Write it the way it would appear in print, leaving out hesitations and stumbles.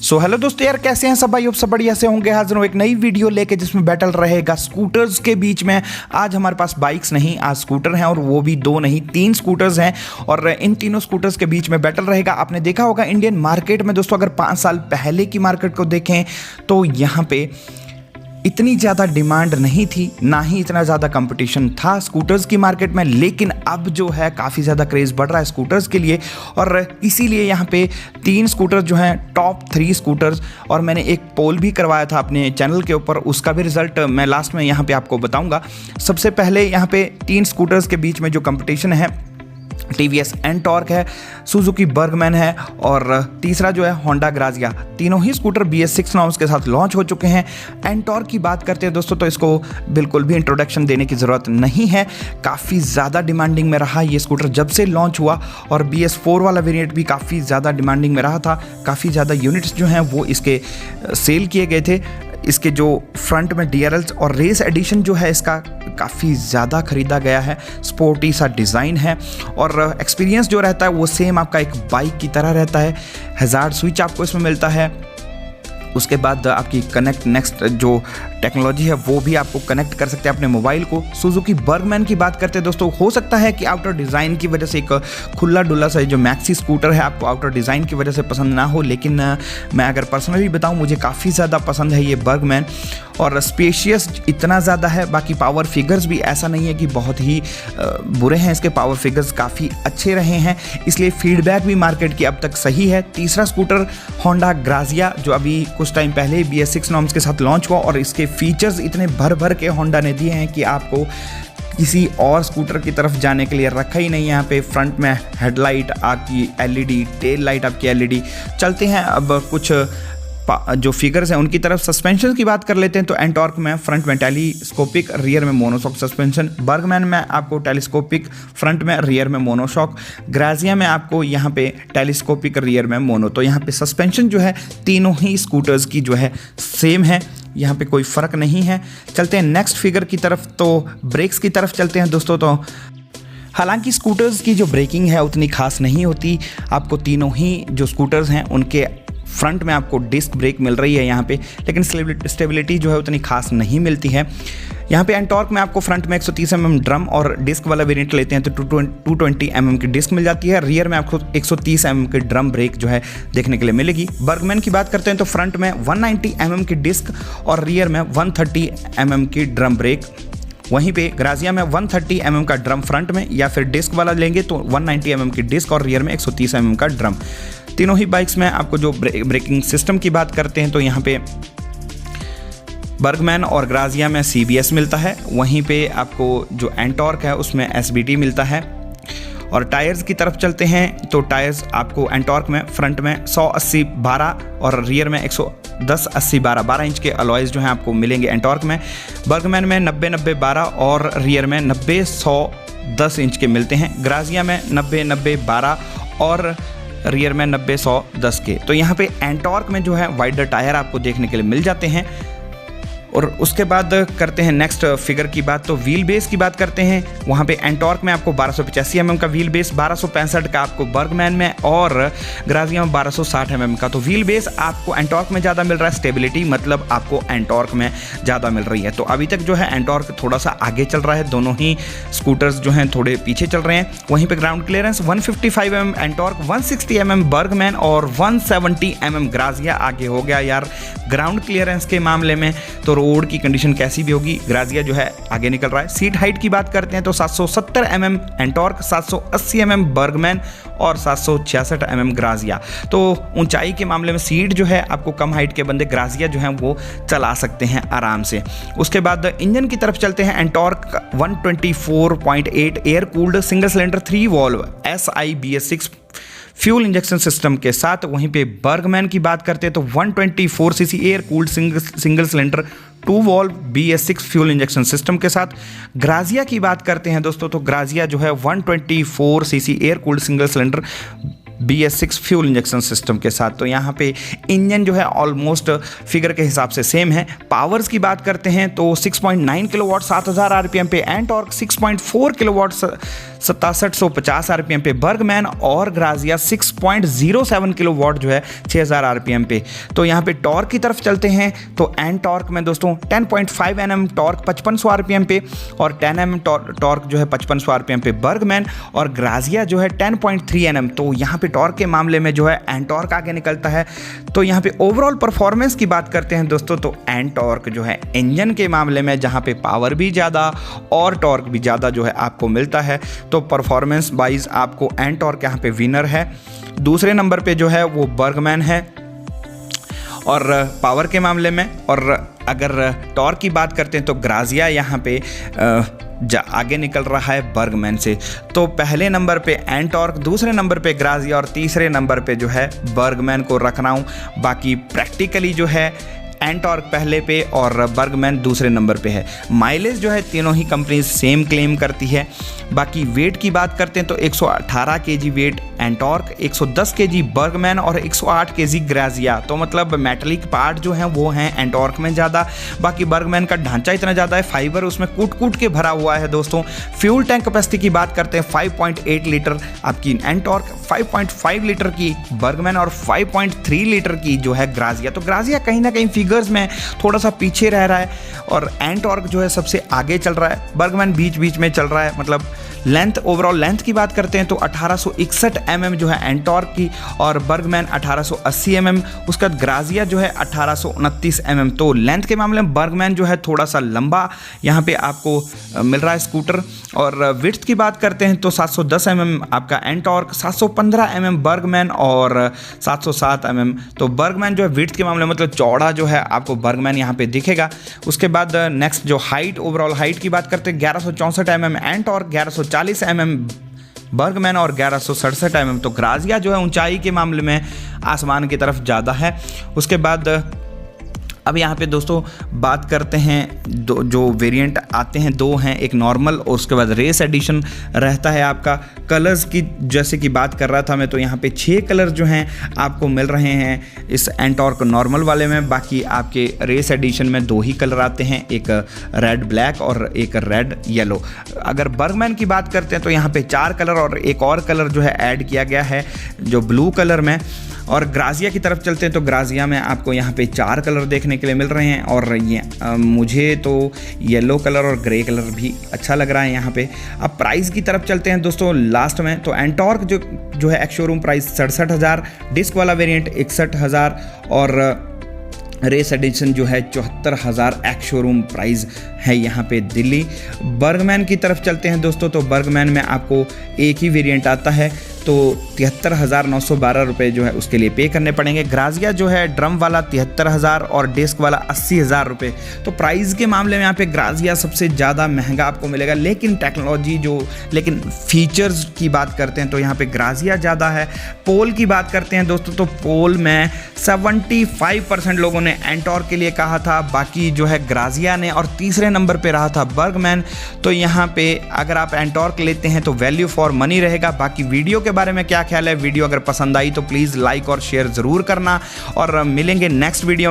So hello दोस्तों यार, कैसे हैं सब भाई? अब सब बढ़िया से होंगे। हाजिर हूं एक नई वीडियो लेके जिसमें बैटल रहेगा स्कूटर्स के बीच में। आज हमारे पास बाइक्स नहीं, आज स्कूटर हैं, और वो भी दो नहीं 3 स्कूटर्स हैं, और इन तीनों स्कूटर्स के बीच में बैटल रहेगा। आपने देखा होगा इंडियन मार्केट में दोस्तों, अगर 5 साल पहले की मार्केट को देखें तो यहाँ पे इतनी ज़्यादा डिमांड नहीं थी, ना ही इतना ज़्यादा कंपटीशन था स्कूटर्स की मार्केट में। लेकिन अब जो है काफ़ी ज़्यादा क्रेज़ बढ़ रहा है स्कूटर्स के लिए, और इसीलिए यहाँ पे 3 स्कूटर्स जो हैं टॉप 3 स्कूटर्स। और मैंने एक पोल भी करवाया था अपने चैनल के ऊपर, उसका भी रिजल्ट मैं लास्ट में यहाँ पे आपको बताऊँगा। सबसे पहले यहाँ पे 3 स्कूटर्स के बीच में जो कंपटीशन है, टीवीएस एंटॉर्क है, सुजुकी बर्गमैन है, और तीसरा जो है होंडा ग्राजिया। तीनों ही स्कूटर BS6 नॉर्म्स के साथ लॉन्च हो चुके हैं। एंटॉर्क की बात करते हैं दोस्तों तो इसको बिल्कुल भी इंट्रोडक्शन देने की ज़रूरत नहीं है, काफ़ी ज़्यादा डिमांडिंग में रहा ये स्कूटर जब से लॉन्च हुआ, और BS4 वाला वेरिएंट भी काफ़ी ज़्यादा डिमांडिंग में रहा था। काफ़ी ज़्यादा यूनिट्स जो हैं वो इसके सेल किए गए थे। इसके जो फ्रंट में DRLs और रेस एडिशन जो है इसका काफ़ी ज़्यादा ख़रीदा गया है। स्पोर्टी सा डिज़ाइन है, और एक्सपीरियंस जो रहता है वो सेम आपका एक बाइक की तरह रहता है। हैज़ार्ड स्विच आपको इसमें मिलता है। उसके बाद आपकी कनेक्ट नेक्स्ट जो टेक्नोलॉजी है वो भी आपको कनेक्ट कर सकते हैं अपने मोबाइल को। सुजुकी बर्गमैन की बात करते हैं दोस्तों, हो सकता है कि आउटर डिज़ाइन की वजह से एक खुला डुल्ला सा जो मैक्सी स्कूटर है आपको आउटर डिज़ाइन की वजह से पसंद ना हो, लेकिन मैं अगर पर्सनली बताऊं मुझे काफ़ी ज़्यादा पसंद है ये बर्गमैन। और स्पेशियस इतना ज़्यादा है, बाकी पावर फिगर्स भी ऐसा नहीं है कि बहुत ही बुरे हैं, इसके पावर फिगर्स काफ़ी अच्छे रहे हैं, इसलिए फीडबैक भी मार्केट की अब तक सही है। तीसरा स्कूटर होंडा ग्राजिया, जो अभी कुछ टाइम पहले BS6 नॉर्म्स के साथ लॉन्च हुआ, और इसके फीचर्स इतने भर भर के होंडा ने दिए हैं कि आपको किसी और स्कूटर की तरफ जाने के लिए रखा ही नहीं। यहाँ पे फ्रंट में हेडलाइट आपकी LED, टेल लाइट आपकी LED। चलते हैं अब कुछ जो फिगर्स हैं उनकी तरफ। सस्पेंशन की बात कर लेते हैं तो एंटॉर्क में फ्रंट में टेलीस्कोपिक, रियर में मोनोशॉक सस्पेंशन। बर्गमैन में आपको टेलीस्कोपिक, फ्रंट में, रियर में मोनोशॉक। ग्राजिया में आपको यहाँ पे टेलीस्कोपिक, रियर में मोनो। तो यहाँ पे सस्पेंशन जो है तीनों ही स्कूटर्स की जो है सेम है, यहाँ पे कोई फ़र्क नहीं है। चलते हैं नेक्स्ट फिगर की तरफ, तो ब्रेक्स की तरफ चलते हैं दोस्तों। तो हालांकि स्कूटर्स की जो ब्रेकिंग है उतनी खास नहीं होती। आपको तीनों ही जो स्कूटर्स हैं उनके फ्रंट में आपको डिस्क ब्रेक मिल रही है यहाँ पे, लेकिन स्टेबिलिटी जो है उतनी खास नहीं मिलती है। यहाँ पे एंटॉर्क में आपको फ्रंट में 130 mm ड्रम, और डिस्क वाला वेरिएंट लेते हैं तो 220 mm की डिस्क मिल जाती है। रियर में आपको 130 mm की ड्रम ब्रेक जो है देखने के लिए मिलेगी। बर्गमैन की बात करते हैं तो फ्रंट में 190 mm की डिस्क और रियर में 130 mm की ड्रम ब्रेक। वहीं पे ग्राजिया में 130 mm का ड्रम फ्रंट में, या फिर डिस्क वाला लेंगे तो 190 mm की डिस्क और रियर में 130 mm का ड्रम। तीनों ही बाइक्स में आपको जो ब्रेकिंग सिस्टम की बात करते हैं तो यहाँ पे बर्गमैन और ग्राजिया में CBS मिलता है, वहीं पे आपको जो एंटॉर्क है उसमें SBT मिलता है। और टायर्स की तरफ चलते हैं तो टायर्स आपको एंटॉर्क में फ्रंट में 100-80-12 और रियर में 110-80-12 12 इंच के अलॉयज़ जो हैं आपको मिलेंगे एंटॉर्क में। बर्गमैन में 90-90-12 और रियर में 90-100-10 इंच के मिलते हैं। ग्राजिया में 90-90-12 और रियर में 90-100-10 के। तो यहाँ पे एंटॉर्क में जो है वाइडर टायर आपको देखने के लिए मिल जाते हैं। और उसके बाद करते हैं नेक्स्ट फिगर की बात, तो व्हील बेस की बात करते हैं। वहाँ पे एंटॉर्क में आपको 1285 mm का व्हील बेस, 1265 का आपको बर्गमैन में, और ग्राजिया में 1260 mm का। तो व्हील बेस आपको एंटॉर्क में ज़्यादा मिल रहा है, स्टेबिलिटी मतलब आपको एंटॉर्क में ज़्यादा मिल रही है। तो अभी तक जो है एंटॉर्क थोड़ा सा आगे चल रहा है, दोनों ही स्कूटर्स जो हैं थोड़े पीछे चल रहे हैं। वहीं पर ground clearance 155 mm Ntorq, 160 mm Burgman और 170 mm ग्राजिया आगे हो गया यार ग्राउंड क्लियरेंस के मामले में। तो रोड की कंडीशन कैसी भी होगी, ग्राजिया जो है आगे निकल रहा है। सीट हाइट की बात करते हैं तो 770 mm एंटॉर्क, 780 mm बर्गमैन और 766 mm ग्राजिया। तो ऊंचाई के मामले में सीट जो है आपको कम हाइट के बंदे ग्राजिया जो हैं वो चला सकते हैं आराम से। उसके बाद इंजन की तरफ चलते हैं। Ntorq 124.8 air cooled single cylinder 3 valve SI BS6 fuel injection system के साथ। वहीं पे बर्गमैन की बात करते हैं तो 124 cc air cooled single cylinder 2 valve BS6 fuel injection system के साथ। ग्राजिया की बात करते हैं दोस्तों तो ग्राजिया जो है 124 cc air cooled single cylinder BS6 fuel injection system के साथ। तो यहाँ पे इंजन जो है ऑलमोस्ट फिगर के हिसाब से सेम है। पावर्स की बात करते हैं तो 6.9 किलोवाट 7000 आरपीएम पे, एंड टॉर्क 6.4 किलोवाट 6750 आरपीएम पे बर्गमैन, और ग्राजिया 6.07 किलोवाट जो है 6000 आरपीएम पे। तो यहाँ पे टॉर्क की तरफ चलते हैं तो एंड टॉर्क में दोस्तों 10.5 Nm टॉर्क 5500 आरपीएम पे, और 10 Nm टॉर्क जो है 5500 आरपीएम पे बर्गमैन, और ग्राजिया जो है 10.3 Nm। तो यहाँ पे टॉर्क के मामले में जो है एंड टॉर्क आगे निकलता है। तो यहाँ पे ओवरऑल परफॉर्मेंस की बात करते हैं दोस्तों, तो एंड टॉर्क जो है इंजन के मामले में जहाँ पे पावर भी ज़्यादा और टॉर्क भी ज़्यादा जो है आपको मिलता है, तो परफॉर्मेंस वाइज आपको एंड टॉर्क यहाँ पे विनर है। दूसरे नंबर पे जो है वो बर्गमैन है और पावर के मामले में, और अगर टॉर्क की बात करते हैं तो ग्राजिया यहाँ पे आगे निकल रहा है बर्गमैन से। तो पहले नंबर पे एंड टॉर्क, दूसरे नंबर पे ग्राजिया, और तीसरे नंबर पे जो है बर्गमैन को रख रहा हूँ। बाकी प्रैक्टिकली जो है एंड टॉर्क पहले पे और बर्गमैन दूसरे नंबर पे है। माइलेज जो है तीनों ही कंपनी सेम क्लेम करती है। बाकी वेट की बात करते हैं तो 118 kg weight and torque, 110 kg Burgman और 108 kg ग्राजिया। तो मतलब मेटलिक पार्ट जो हैं वो हैं एंड टॉर्क में ज़्यादा। बाकी बर्गमैन का ढांचा इतना ज़्यादा है, फाइबर उसमें कूट कूट के भरा हुआ है दोस्तों। फ्यूल टैंक कैपेसिटी की बात करते हैं 5.8 लीटर आपकी एंड टॉर्क, 5.5 लीटर की बर्गमैन और 5.3 लीटर की जो है ग्राजिया। तो ग्राजिया कहीं ना कहीं फिगर्स में थोड़ा सा पीछे रह रहा है और एंड टॉर्क जो है सबसे आगे चल रहा है, बर्गमैन बीच बीच में चल रहा है। मतलब लेंथ, ओवरऑल लेंथ की बात करते हैं तो 1861 mm जो है एंड टॉर्क की, और बर्गमैन 1880 mm, उसका ग्राजिया जो है 1829 mm। तो लेंथ के मामले में बर्गमैन जो है थोड़ा सा लंबा यहाँ पे आपको मिल रहा है स्कूटर। और विड्थ की बात करते हैं तो 710 mm आपका एंड टॉर्क, 715 mm बर्गमैन और 707 mm। तो बर्गमैन जो है विड्थ के मामले में मतलब चौड़ा जो है आपको बर्गमैन यहाँ पे दिखेगा। उसके बाद नेक्स्ट जो हाइट, ओवरऑल हाइट की बात करते हैं 1164 mm and torque, 1140 mm Burgman और 1167 mm। तो ग्राजिया जो है ऊंचाई के मामले में आसमान की तरफ ज़्यादा है। उसके बाद अब यहाँ पे दोस्तों बात करते हैं जो वेरिएंट आते हैं, दो हैं, एक नॉर्मल और उसके बाद रेस एडिशन रहता है आपका। कलर्स की जैसे कि बात कर रहा था मैं, तो यहाँ पे 6 कलर जो हैं आपको मिल रहे हैं इस एंड टॉर्क नॉर्मल वाले में। बाकी आपके रेस एडिशन में 2 ही कलर आते हैं, एक रेड ब्लैक और एक रेड येलो। अगर बर्गमैन की बात करते हैं तो यहाँ पे 4 कलर और एक और कलर जो है ऐड किया गया है जो ब्लू कलर में। और ग्राजिया की तरफ चलते हैं तो ग्राजिया में आपको यहाँ पे 4 कलर देखने के लिए मिल रहे हैं, और ये मुझे तो येलो कलर और ग्रे कलर भी अच्छा लग रहा है यहाँ पे। अब प्राइस की तरफ चलते हैं दोस्तों लास्ट में, तो एंड टॉर्क जो है एक्स शोरूम प्राइस 67,000, डिस्क वाला वेरिएंट 61,000 और रेस एडिशन जो है 74,000 एक्स शोरूम प्राइस है यहाँ पे दिल्ली। बर्गमैन की तरफ चलते हैं दोस्तों, तो बर्गमैन में आपको एक ही वेरिएंट आता है, तो 73,912 रुपये जो है उसके लिए पे करने पड़ेंगे। ग्राजिया जो है ड्रम वाला 73,000 और डिस्क वाला 80,000 रुपये। तो प्राइस के मामले में यहाँ पे ग्राजिया सबसे ज़्यादा महंगा आपको मिलेगा, लेकिन टेक्नोलॉजी लेकिन फीचर्स की बात करते हैं तो यहाँ पे ग्राजिया ज़्यादा है। पोल की बात करते हैं दोस्तों, तो पोल में 75% लोगों ने एंड टॉर्क के लिए कहा था, बाकी जो है ग्राजिया ने, और तीसरे नंबर पे रहा था बर्गमैन। तो यहाँ पे अगर आप एंड टॉर्क लेते हैं तो वैल्यू फॉर मनी रहेगा। बाकी वीडियो के बारे में क्या ख्याल है, वीडियो अगर पसंद आई तो प्लीज़ लाइक और शेयर ज़रूर करना, और मिलेंगे नेक्स्ट वीडियो में।